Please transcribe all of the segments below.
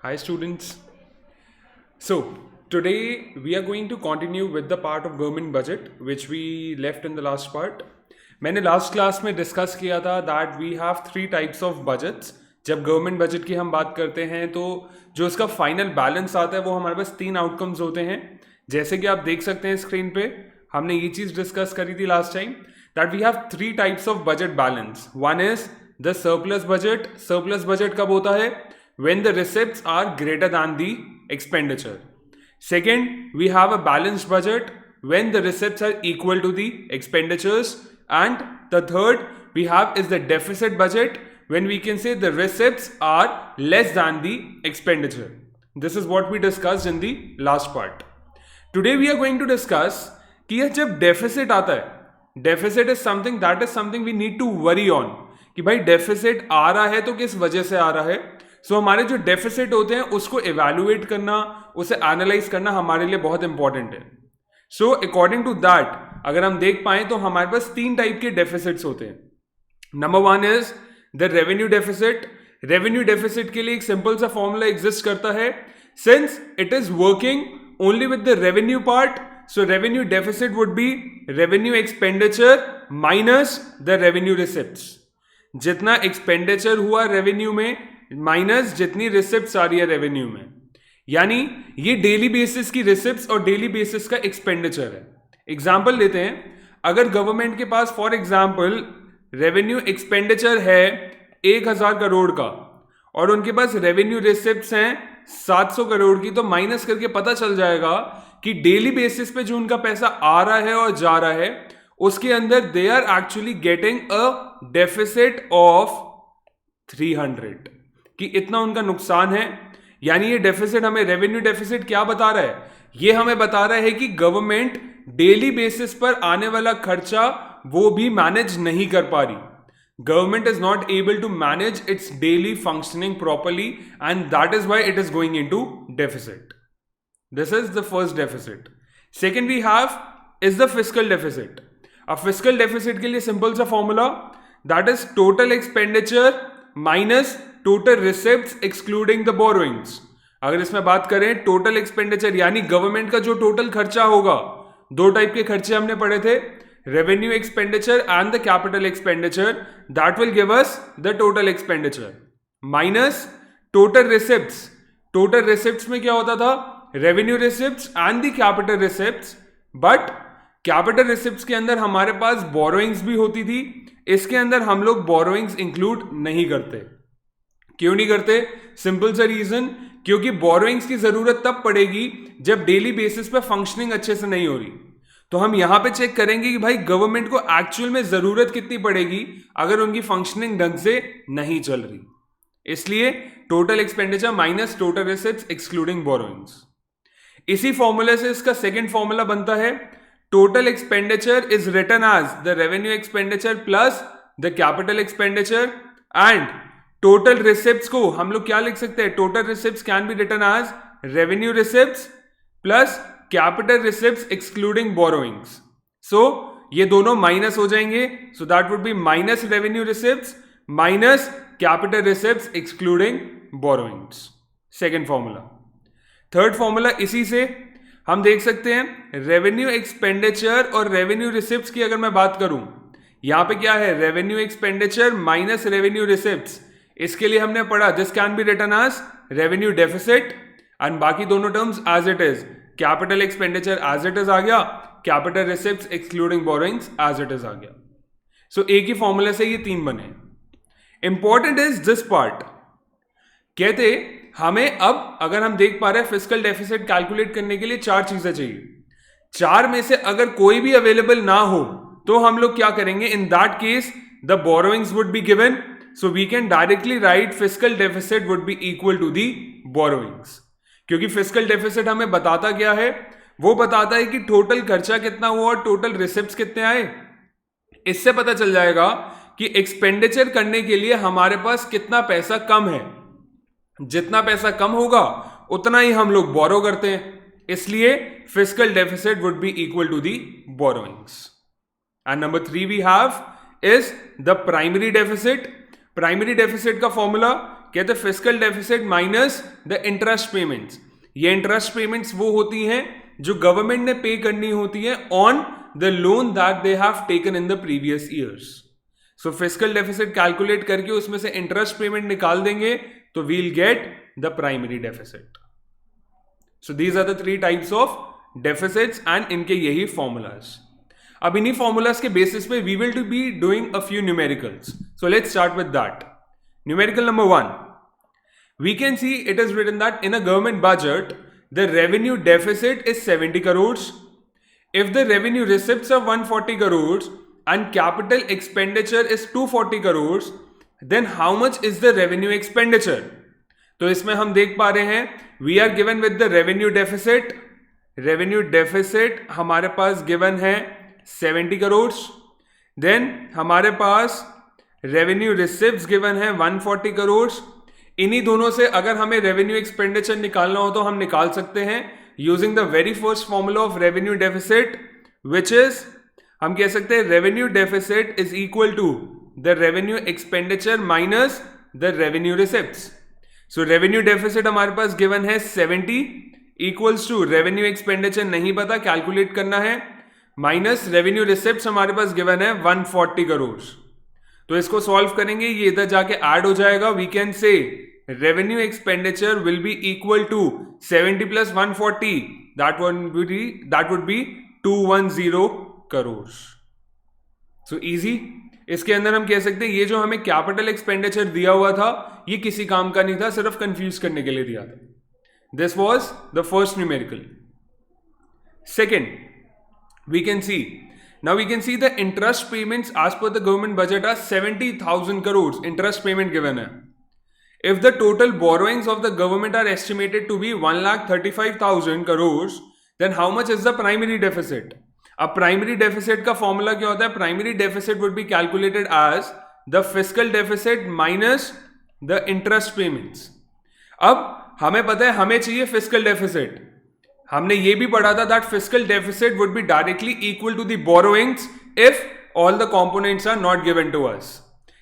Hi students. So today we are going to continue with the part of government budget which we left in the last part. मैंने last class में discuss किया था that we have three types of budgets. जब government budget की हम बात करते हैं तो जो उसका फाइनल बैलेंस आता है वो हमारे पास तीन आउटकम्स होते हैं. जैसे कि आप देख सकते हैं स्क्रीन पे, हमने ये चीज़ डिस्कस करी थी last time that we have three types of budget balance. One is the surplus budget. Surplus budget कब होता है? when the receipts are greater than the expenditure. Second, we have a balanced budget when the receipts are equal to the expenditures. And the third we have is the deficit budget when we can say the receipts are less than the expenditure. This is what we discussed in the last part. Today we are going to discuss कि यह जब deficit आता है, deficit is something we need to worry on कि भाई deficit आ रहा है तो किस वजह से आ रहा है. सो हमारे जो डेफिसिट होते हैं उसको इवैल्यूएट करना, उसे एनालाइज करना हमारे लिए बहुत इंपॉर्टेंट है. सो अकॉर्डिंग टू दैट अगर हम देख पाए तो हमारे पास तीन टाइप के डेफिसिट्स होते हैं. Number one is the revenue deficit. Revenue deficit के लिए एक सिंपल सा फॉर्मूला एग्जिस्ट करता है. Since it is working only with the revenue part, so revenue deficit would B revenue expenditure minus the revenue receipts. जितना expenditure हुआ revenue में minus जितनी रिसिप्ट्स आ रही है रेवेन्यू में. यानी ये डेली बेसिस की रिसिप्ट्स और डेली बेसिस का एक्सपेंडिचर है. एग्जांपल लेते हैं, अगर गवर्नमेंट के पास फॉर एग्जांपल रेवेन्यू एक्सपेंडिचर है 1000 करोड़ का और उनके पास रेवेन्यू रिसिप्ट्स हैं 700 करोड़ की, तो माइनस करके पता चल जाएगा कि डेली बेसिस पे जो उनका पैसा आ रहा है और जा रहा है उसके अंदर they are actually getting a deficit of 300, कि इतना उनका नुकसान है. यानी ये डेफिसिट हमें, रेवेन्यू डेफिसिट क्या बता रहा है? ये हमें बता रहा है कि गवर्नमेंट डेली बेसिस पर आने वाला खर्चा वो भी मैनेज नहीं कर पा रही. Government is not able to manage its daily functioning properly and that is why it is going into deficit. This is the first deficit. Second we have is the fiscal deficit. अब fiscal deficit के लिए simple सा formula that is total expenditure minus total receipts excluding the borrowings. अगर इसमें बात करें total expenditure यानी government का जो टोटल खर्चा होगा, दो टाइप के खर्चे हमने पढ़े थे, revenue expenditure and the capital expenditure, that will give us the total expenditure minus total receipts. Total receipts में क्या होता था? Revenue receipts and the capital receipts. But capital receipts के अंदर हमारे पास बोरोइंग्स भी होती थी, इसके अंदर हम लोग बोरोइंग्स इंक्लूड नहीं करते. क्यों नहीं करते? सिंपल सा रीजन, क्योंकि बोरोइंग्स की जरूरत तब पड़ेगी जब डेली बेसिस पे फंक्शनिंग अच्छे से नहीं हो रही. तो हम यहां पे चेक करेंगे कि भाई गवर्नमेंट को एक्चुअल में जरूरत कितनी पड़ेगी अगर उनकी फंक्शनिंग ढंग से नहीं चल रही. इसलिए total expenditure minus total receipts excluding borrowings. इसी फॉर्मूले से इसका सेकेंड फॉर्मूला बनता है total expenditure is written as the revenue expenditure plus the capital expenditure. And total receipts को हम लोग क्या लिख सकते हैं? Total receipts can be written as revenue receipts plus capital receipts excluding borrowings. So ये दोनों माइनस हो जाएंगे, so that would be minus revenue receipts minus capital receipts excluding borrowings. Second formula. Third formula इसी से हम देख सकते हैं रेवेन्यू एक्सपेंडिचर और रेवेन्यू रिसिप्ट्स की अगर मैं बात करूं, यहां पे क्या है? Revenue expenditure minus revenue receipts. इसके लिए हमने पढ़ा this can be written as revenue deficit and बाकी दोनों terms as it is. Capital expenditure as it is आ गया, capital receipts excluding borrowings as it is आ गया. सो एक ही फॉर्मूले से ये तीन बने. Important is this part. कहते हमें अब अगर हम देख पा रहे हैं फिस्कल डेफिसिट कैलकुलेट करने के लिए चार चीजें चाहिए. चार में से अगर कोई भी अवेलेबल ना हो तो हम लोग क्या करेंगे? इन that case the borrowings would be given, so we can directly write fiscal deficit would be equal to the borrowings. क्योंकि fiscal deficit हमें बताता क्या है? वो बताता है कि टोटल खर्चा कितना हुआ और टोटल रिसिप्ट्स कितने आए. इससे पता चल जाएगा कि एक्सपेंडिचर करने के लिए हमारे पास कितना पैसा कम है. जितना पैसा कम होगा उतना ही हम लोग बोरो करते हैं, इसलिए fiscal deficit would be equal to the borrowings. And number 3 we have is the primary deficit. Primary deficit का फॉर्मूला कहते हैं fiscal deficit minus the interest payments. ये इंटरेस्ट पेमेंट्स वो होती हैं जो गवर्नमेंट ने पे करनी होती है on the loan that they have taken in the previous years. So fiscal deficit calculate करके उसमें से इंटरेस्ट पेमेंट निकाल देंगे तो we'll get the primary deficit. So these are the 3 types of deficits and इनके यही फॉर्मूलाज। अब इन्हीं फॉर्मूलाज के बेसिस पे we will be doing a few numericals. So let's start with that. Numerical number 1, we can see it is written that in a government budget the revenue deficit is 70 crores. If the revenue receipts are 140 crores and capital expenditure is 240 crores, then how much is the revenue expenditure? तो इसमें हम देख पा रहे हैं we are given with the revenue deficit. revenue deficit हमारे पास given है 70 crores. then हमारे पास revenue receipts given है 140 crores. इन्हीं दोनों से अगर हमें रेवेन्यू एक्सपेंडिचर निकालना हो तो हम निकाल सकते हैं using the very first formula of revenue deficit, which is हम कह सकते हैं revenue deficit is equal to the revenue expenditure minus the revenue receipts. So revenue deficit हमारे पास गिवन है 70 इक्वल्स टू रेवेन्यू एक्सपेंडिचर नहीं पता कैलकुलेट करना है माइनस रेवेन्यू रिसिप्ट्स हमारे पास गिवन है 140 करोड़। तो इसको सॉल्व करेंगे, ये इधर जाके ऐड हो जाएगा। We can say revenue expenditure will be equal to 70 plus 140 that would be 210 crore. So easy. इसके अंदर हम कह सकते हैं ये जो हमें कैपिटल एक्सपेंडिचर दिया हुआ था ये किसी काम का नहीं था, सिर्फ कंफ्यूज करने के लिए दिया था। This was the first numerical. Second, we can see the interest payments as per the government budget are 70,000 crores interest payment given hai. If the total borrowings of the government are estimated to be 1,35,000 crores, then how much is the primary deficit? अब primary deficit का formula क्या होता है? Primary deficit would be calculated as the fiscal deficit minus the interest payments. अब हमें पता है हमें चाहिए fiscal deficit। हमने ये भी पढ़ा था that fiscal deficit would be directly equal to the borrowings if all the components are not given to us.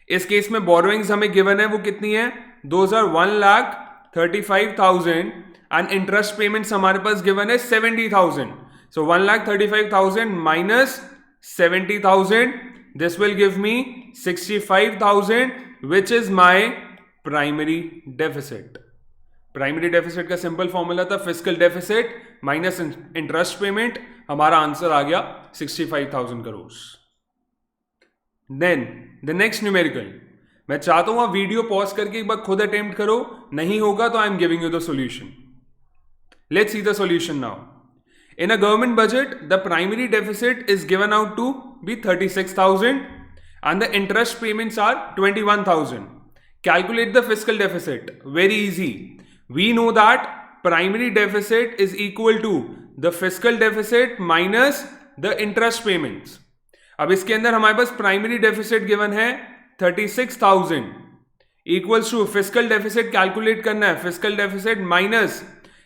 इस केस में बोरोइंग्स हमें गिवन है वो कितनी है? Those are 1,35,000 and interest payments हमारे पास गिवन है 70,000। So 1,35,000 minus 70,000 this will give me 65,000 which is my primary deficit. Primary deficit का सिंपल फॉर्मूला था fiscal deficit minus interest payment. हमारा आंसर आ गया 65,000 crore. Then the next numerical, मैं चाहता हूं आप वीडियो पॉज करके एक बार खुद अटेम्प्ट करो, नहीं होगा तो I am giving you the solution. Let's see the solution now. In a government budget the primary deficit is given out to be 36,000 and the interest payments are 21,000। Calculate the fiscal deficit. Very easy. We know that primary deficit is equal to the fiscal deficit minus the interest payments. अब इसके अंदर हमारे पास primary deficit given है 36,000 equals to fiscal deficit calculate करना है, fiscal deficit minus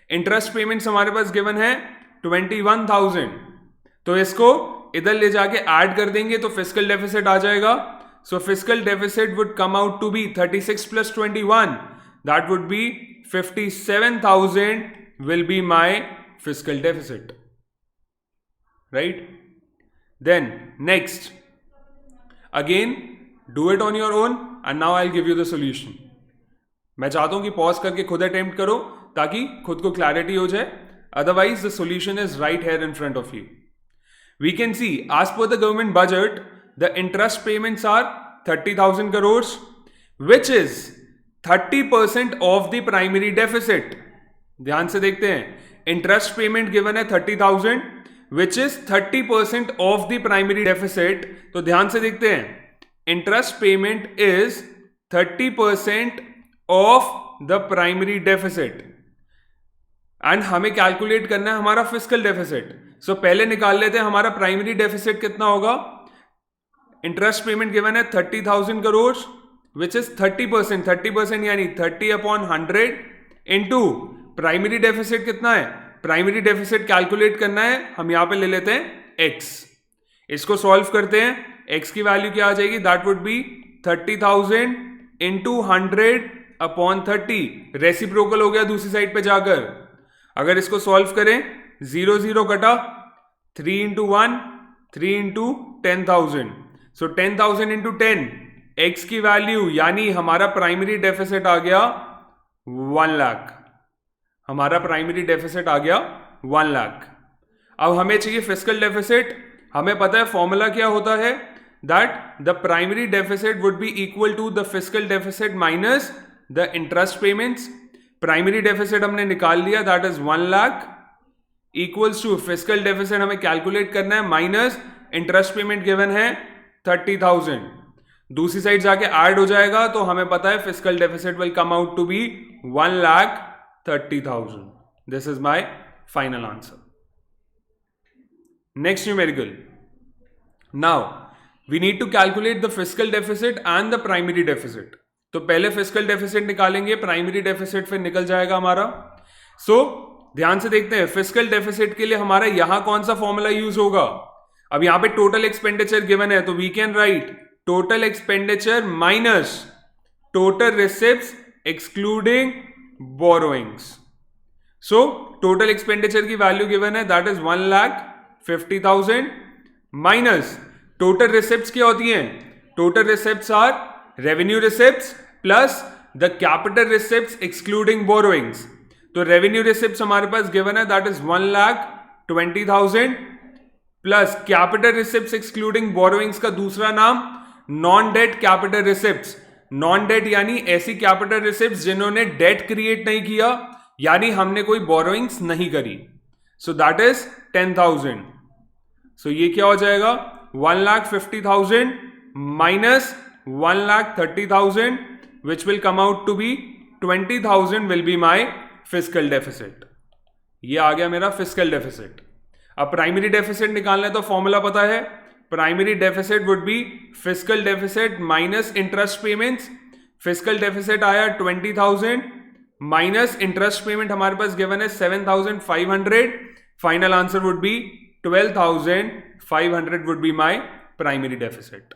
interest payments हमारे पास given है 21,000। तो इसको इधर ले जाके ऐड कर देंगे तो फिस्कल डेफिसिट आ जाएगा। So fiscal deficit would come out to be 36 plus 21 that would be 57,000 will be my fiscal deficit, right? Then next, again do it on your own and now I'll give you the solution. मैं चाहता हूं कि pause करके खुद attempt करो ताकि खुद को क्लैरिटी हो जाए, otherwise the solution is right here in front of you. We can see as per the government budget the interest payments are 30,000 crores which is 30% of the primary deficit. ध्यान से देखते हैं, इंटरेस्ट पेमेंट गिवन है 30,000 which is 30% of the primary deficit. तो ध्यान से देखते हैं, interest payment is 30% of the primary deficit and हमें कैलकुलेट करना है हमारा फिस्कल डेफिसिट। सो पहले निकाल लेते हैं हमारा प्राइमरी डेफिसिट कितना होगा। इंटरेस्ट पेमेंट गिवन है 30,000 करोड़ which is 30%, 30% यानी 30/100 इंटू प्राइमरी डेफिसिट कितना है? प्राइमरी डेफिसिट कैलकुलेट करना है, हम यहां पे ले लेते हैं x। इसको सॉल्व करते हैं, x की वैल्यू क्या आ जाएगी? That would B 30,000 into 100 upon 30, reciprocal हो गया दूसरी साइड पे जाकर। अगर इसको सॉल्व करें, 0 0 कटा, 3 इंटू 1, 3 इंटू 10,000, सो 10,000 इंटू 10, एक्स की वैल्यू यानी हमारा प्राइमरी डेफिसिट आ गया 1 लाख। हमारा प्राइमरी डेफिसिट आ गया 1 लाख। अब हमें चाहिए फिस्कल डेफिसिट। हमें पता है फॉर्मूला क्या होता है, that the primary deficit would be equal to the fiscal deficit minus the interest payments. Primary deficit हमने निकाल लिया, that is 1 lakh equals to fiscal deficit हमें कैलकुलेट करना है माइनस इंटरेस्ट पेमेंट गिवन है 30,000। दूसरी साइड जाके ऐड हो जाएगा तो हमें पता है fiscal deficit will come out to be 1,30,000। This is my final answer. Next numerical, now we need to calculate the fiscal deficit and the primary deficit. तो पहले फिस्कल डेफिसिट निकालेंगे, प्राइमरी डेफिसिट फिर निकल जाएगा हमारा। सो ध्यान से देखते हैं, फिस्कल डेफिसिट के लिए हमारा यहां कौन सा फॉर्मूला यूज होगा। अब यहां पे टोटल एक्सपेंडिचर गिवन है, तो we can write total expenditure minus total receipts excluding borrowings. So total expenditure की वैल्यू गिवन है, that is 1,50,000 minus total receipts क्या होती हैं। Total receipts are revenue receipts plus the capital receipts excluding borrowings. तो revenue receipts हमारे पास given है, that is 1,20,000 plus capital receipts excluding borrowings का दूसरा नाम non debt capital receipts. Non debt यानी ऐसी कैपिटल रिसिप्ट्स जिन्होंने डेट क्रिएट नहीं किया, यानी हमने कोई बोरोइंग्स नहीं करी। So that is 10,000। सो ये क्या हो जाएगा, 1,50,000 minus 1,30,000 which will come out to be 20,000 will be my fiscal deficit। ये आ गया मेरा फिस्कल डेफिसिट। अब प्राइमरी डेफिसिट निकालना है तो फॉर्मूला पता है, primary deficit would B fiscal deficit minus interest payments. Fiscal deficit आया 20,000 माइनस इंटरेस्ट पेमेंट हमारे पास गिवन है 7,500। Final answer would be 12,500 would be my primary deficit.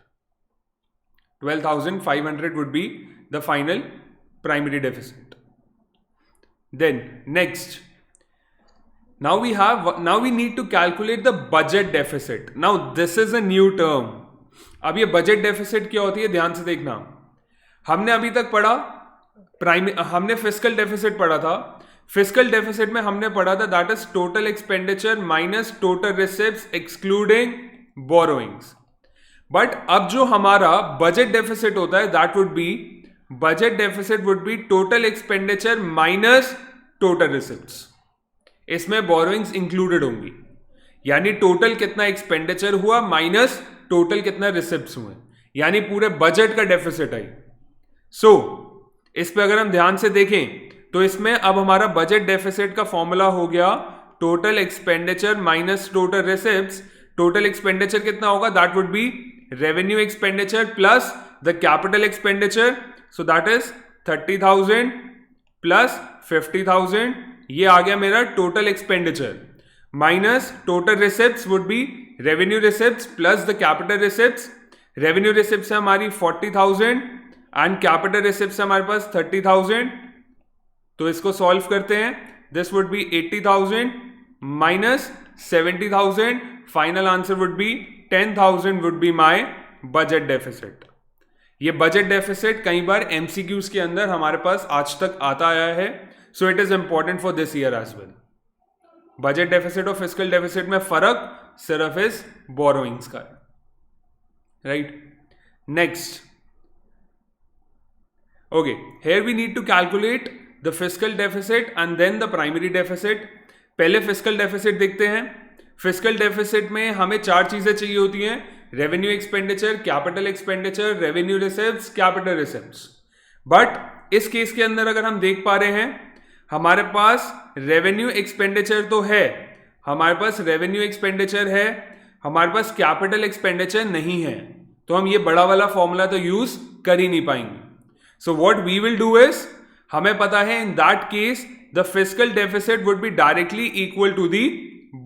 12,500 would be the final primary deficit. Then next, now we need to calculate the budget deficit. Now this is a new term. अब ये budget deficit क्या होती है, ध्यान से देखना। हमने अभी तक पढ़ा हमने फिस्कल डेफिसिट पढ़ा था। फिस्कल डेफिसिट में हमने पढ़ा था that is total expenditure minus total receipts excluding borrowings. But अब जो हमारा बजट डेफिसिट होता है, that would B budget deficit would B total expenditure minus total receipts. इसमें बोरोइंग्स इंक्लूडेड होंगी, यानी टोटल कितना एक्सपेंडिचर हुआ माइनस टोटल कितना रिसिप्ट्स हुए, यानी पूरे बजट का डेफिसिट है। सो इस पे अगर हम ध्यान से देखें तो इसमें अब हमारा बजट डेफिसिट का फॉर्मूला हो गया total expenditure minus total receipts. Total expenditure कितना होगा, that would B revenue expenditure plus the capital expenditure. So that is 30,000 plus 50,000। ये आ गया मेरा total expenditure minus total receipts would be revenue receipts plus the capital receipts. Revenue receipts है हमारी 40,000 and capital receipts है हमारे पास 30,000। तो इसको solve करते हैं, this would be 80,000 minus 70,000। Final answer would be 10,000 would be my budget deficit. ये budget deficit कई बार एमसीक्यूज के अंदर हमारे पास आज तक आता आया है, so it is important for this year as well. Budget deficit और फिस्कल डेफिसिट में फर्क सिर्फ इस बोरोइंग्स का है, right. Next, okay, here we need to calculate the fiscal deficit and then the primary deficit. पहले फिस्कल डेफिसिट देखते हैं। फिस्कल डेफिसिट में हमें चार चीजें चाहिए होती हैं, revenue expenditure, capital expenditure, revenue receipts, capital receipts. But इस केस के अंदर अगर हम देख पा रहे हैं, हमारे पास रेवेन्यू एक्सपेंडिचर तो है, हमारे पास रेवेन्यू एक्सपेंडिचर है, हमारे पास कैपिटल एक्सपेंडिचर नहीं है, तो हम ये बड़ा वाला फॉर्मूला तो यूज कर ही नहीं पाएंगे। So what we will do is, हमें पता है in that case the fiscal deficit would be directly equal to the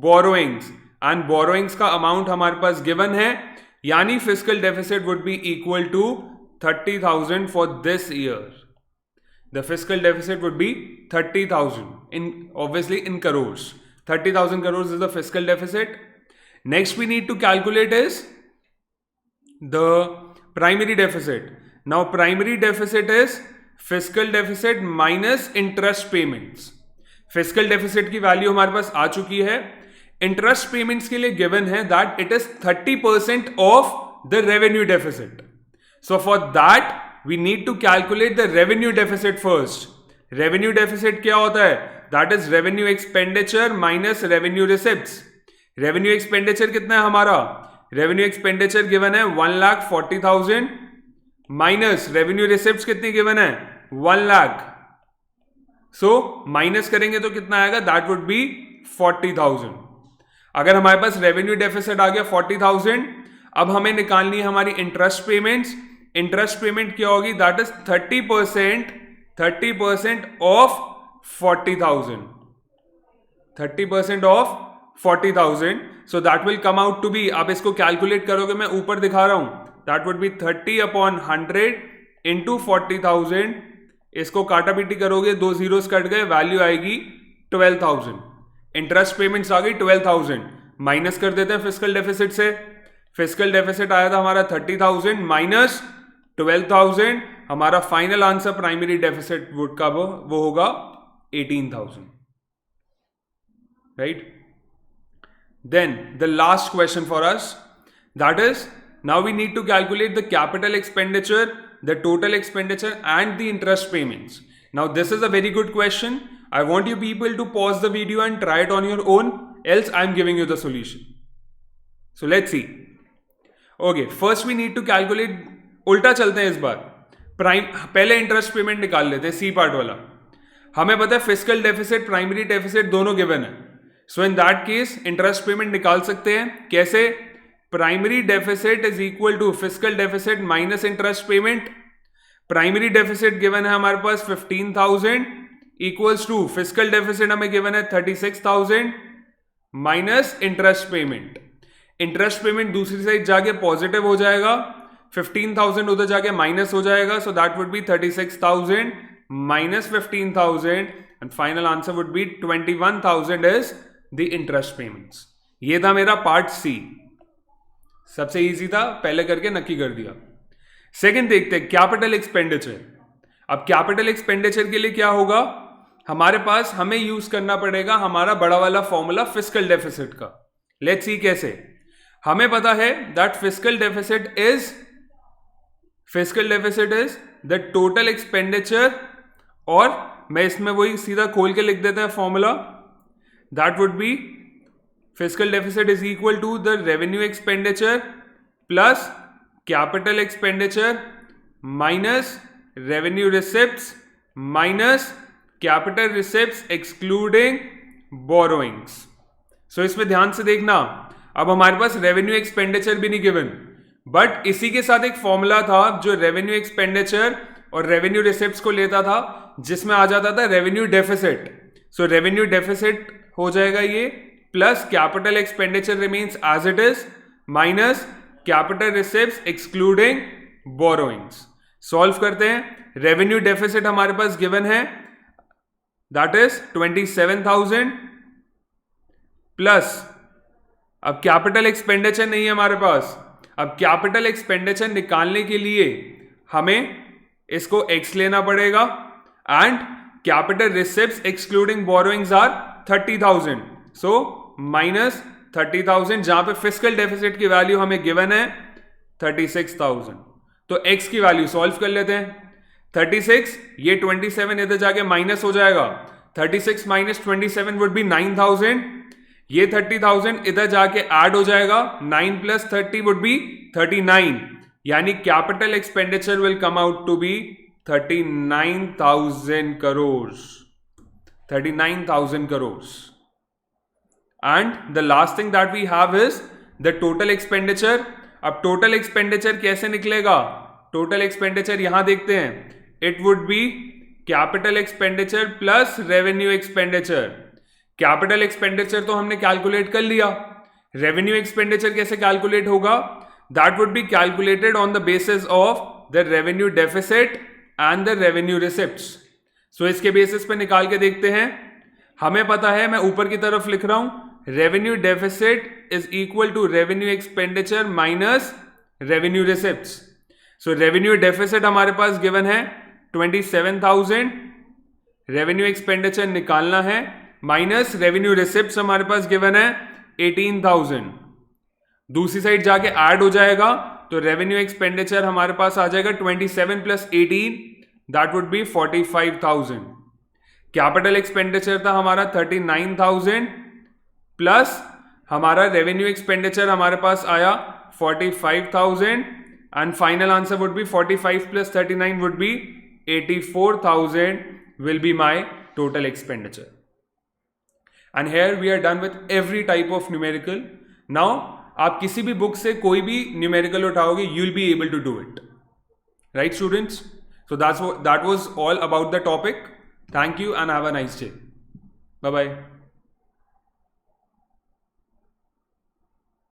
borrowings and borrowings का अमाउंट हमारे पास गिवन है, यानी fiscal deficit would be equal to 30,000 for this year. The fiscal deficit would be 30,000 obviously in crores. 30,000 crores is the fiscal deficit. Next we need to calculate is the primary deficit. Now primary deficit is fiscal deficit minus interest payments. Physical deficit की value हमारे पास आ चुकी है. Interest payments के लिए given है that it is 30% of the revenue deficit. So for that we need to calculate the revenue deficit first. Revenue deficit क्या होता है? That is revenue expenditure minus revenue receipts. Revenue expenditure कितना है हमारा? Revenue expenditure given है 1,40,000 minus revenue receipts कितनी given है? 1 lakh. So minus करेंगे तो कितना आएगा? That would be 40,000. अगर हमारे पास रेवेन्यू डेफिसिट आ गया 40,000, अब हमें निकालनी है हमारी इंटरेस्ट पेमेंट्स. इंटरेस्ट पेमेंट क्या होगी? That is 30% of 40,000. 30% of 40,000. So that will come out to be, आप इसको कैलकुलेट करोगे, मैं ऊपर दिखा रहा हूं, दैट वुड बी 30/100 इंटू 40,000. इसको काटा पीटी करोगे, 2 जीरोस कट गए, वैल्यू आएगी 12,000. इंटरेस्ट पेमेंट्स आ गई 12,000. माइनस कर देते हैं फिजिकल डेफिसिट से. फिजिकल डेफिसिट आया था हमारा 30,000 माइनस 12,000. हमारा final answer primary deficit would का वो होगा 18,000. Right. Then the last question for us, that is now we need to calculate the capital expenditure, the total expenditure and the interest payments. Now this is a very good question. I want you people to pause the video and try it on your own, else I am giving you the solution. So let's see. Okay, first we need to calculate. उल्टा चलते हैं इस बार. पहले interest payment निकाल लेते हैं, C part वाला. हमें पता है फिजिकल डेफिसिट प्राइमरी डेफिसिट दोनों गिवन है. So in that case interest payment निकाल सकते हैं. कैसे? Primary deficit is equal to physical deficit minus interest payment. Primary deficit given है हमारे पास 15,000 इक्वल्स टू फिजिकल डेफिसिट हमें गिवन है 36,000 minus interest payment. Interest payment दूसरी साइड जाके पॉजिटिव हो जाएगा, 15,000 उधर जाके माइनस हो जाएगा. So that would be 36,000 minus 15,000 and final answer would be 21,000 is the interest payments. ये था मेरा पार्ट सी. सबसे इजी था, पहले करके नक्की कर दिया. सेकंड देखते हैं कैपिटल एक्सपेंडिचर. अब कैपिटल एक्सपेंडिचर के लिए क्या होगा? हमारे पास हमें यूज करना पड़ेगा हमारा बड़ा वाला फॉर्मूला फिजिकल डेफिसिट का. लेट्स सी कैसे. हमें पता है that physical deficit is the total expenditure, और मैं इसमें वही सीधा खोल के लिख देता है formula. That would B fiscal deficit is equal to the revenue expenditure plus capital expenditure minus revenue receipts minus capital receipts excluding borrowings. So इसमें ध्यान से देखना, अब हमारे पास रेवेन्यू एक्सपेंडिचर भी नहीं गिवन, बट इसी के साथ एक फॉर्मूला था जो रेवेन्यू एक्सपेंडिचर और रेवेन्यू रिसिप्ट्स को लेता था, जिसमें आ जाता था revenue deficit. So revenue deficit हो जाएगा ये, plus capital expenditure remains as it is minus capital receipts excluding borrowings. Solve करते हैं. रेवेन्यू डेफिसिट हमारे पास गिवन है दैट इज 27,000 प्लस, अब कैपिटल एक्सपेंडिचर नहीं है हमारे पास. अब कैपिटल एक्सपेंडिचर निकालने के लिए हमें इसको x लेना पड़ेगा and capital receipts excluding borrowings are 30,000. So minus 30,000, जहां पे फिजिकल डेफिसिट की वैल्यू हमें गिवन है 36,000. तो x की वैल्यू सॉल्व कर लेते हैं. 36, ये 27 इधर जाके माइनस हो जाएगा. 36 माइनस 27 वुड बी 9,000. ये 30,000 इधर जाके ऐड हो जाएगा. 9 प्लस 30 वुड बी 39. यानी capital expenditure will come out to be 39,000 crore. 39,000 crores. And the last thing that we have is the total expenditure. अब total expenditure कैसे निकलेगा? total expenditure यहां देखते हैं. It would be capital expenditure plus revenue expenditure. capital expenditure तो हमने calculate कर लिया. revenue expenditure कैसे calculate होगा? That would be calculated on the basis of the revenue deficit and the revenue receipts. सो इसके बेसिस पे निकाल के देखते हैं. हमें पता है, मैं ऊपर की तरफ लिख रहा हूं, revenue deficit is equal to revenue expenditure minus revenue receipts. So revenue deficit हमारे पास गिवन है 27,000, रेवेन्यू एक्सपेंडिचर निकालना है, माइनस रेवेन्यू रिसिप्ट्स हमारे पास गिवन है 18,000. दूसरी साइड जाके ऐड हो जाएगा तो रेवेन्यू एक्सपेंडिचर हमारे पास आ जाएगा 27 plus 18, that would B 45,000. Capital expenditure था हमारा 39,000 प्लस हमारा रेवेन्यू एक्सपेंडिचर हमारे पास आया 45,000 and final answer would be 45 plus 39 would be 84,000 will be my total expenditure. And here we are done with every type of numerical. Now आप किसी भी book से कोई भी numerical उठाओगे, you will be able to do it. Right students? So that was all about the topic. Thank you and have a nice day. Bye bye.